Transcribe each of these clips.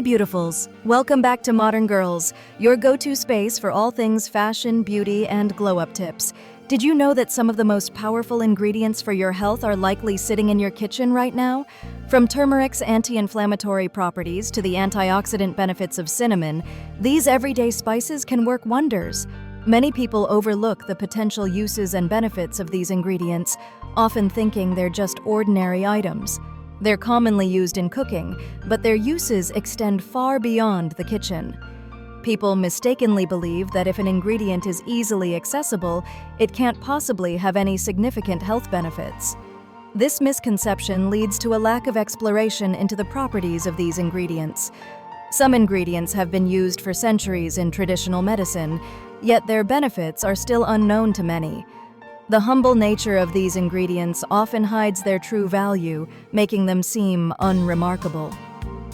Hey beautifuls, welcome back to Modern Girls, your go-to space for all things fashion, beauty, and glow-up tips. Did you know that some of the most powerful ingredients for your health are likely sitting in your kitchen right now? From turmeric's anti-inflammatory properties to the antioxidant benefits of cinnamon, these everyday spices can work wonders. Many people overlook the potential uses and benefits of these ingredients, often thinking they're just ordinary items. They're commonly used in cooking, but their uses extend far beyond the kitchen. People mistakenly believe that if an ingredient is easily accessible, it can't possibly have any significant health benefits. This misconception leads to a lack of exploration into the properties of these ingredients. Some ingredients have been used for centuries in traditional medicine, yet their benefits are still unknown to many. The humble nature of these ingredients often hides their true value, making them seem unremarkable.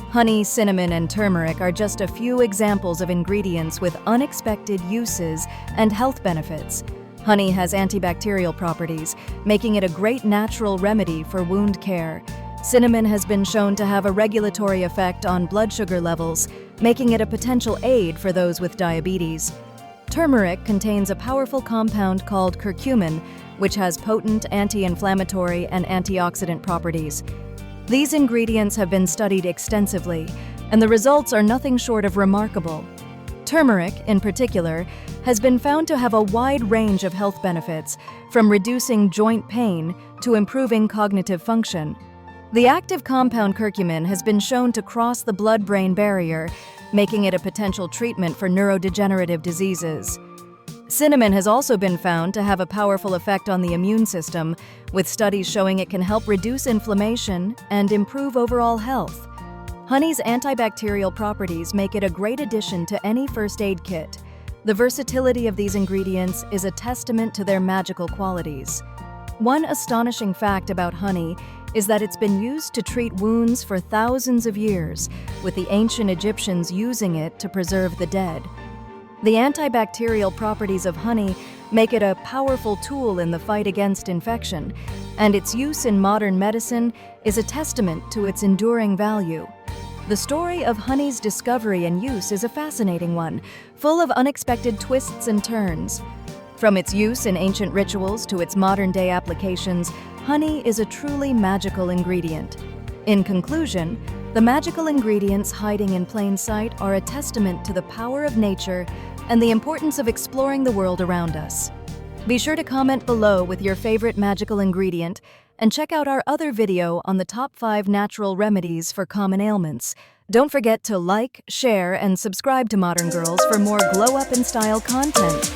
Honey, cinnamon, and turmeric are just a few examples of ingredients with unexpected uses and health benefits. Honey has antibacterial properties, making it a great natural remedy for wound care. Cinnamon has been shown to have a regulatory effect on blood sugar levels, making it a potential aid for those with diabetes. Turmeric contains a powerful compound called curcumin, which has potent anti-inflammatory and antioxidant properties. These ingredients have been studied extensively, and the results are nothing short of remarkable. Turmeric, in particular, has been found to have a wide range of health benefits, from reducing joint pain to improving cognitive function. The active compound curcumin has been shown to cross the blood-brain barrier, making it a potential treatment for neurodegenerative diseases. Cinnamon has also been found to have a powerful effect on the immune system, with studies showing it can help reduce inflammation and improve overall health. Honey's antibacterial properties make it a great addition to any first aid kit. The versatility of these ingredients is a testament to their magical qualities. One astonishing fact about honey is that it's been used to treat wounds for thousands of years, with the ancient Egyptians using it to preserve the dead. The antibacterial properties of honey make it a powerful tool in the fight against infection, and its use in modern medicine is a testament to its enduring value. The story of honey's discovery and use is a fascinating one, full of unexpected twists and turns. From its use in ancient rituals to its modern-day applications, honey is a truly magical ingredient. In conclusion, the magical ingredients hiding in plain sight are a testament to the power of nature and the importance of exploring the world around us. Be sure to comment below with your favorite magical ingredient and check out our other video on the top 5 natural remedies for common ailments. Don't forget to like, share, and subscribe to Modern Girls for more glow-up and style content.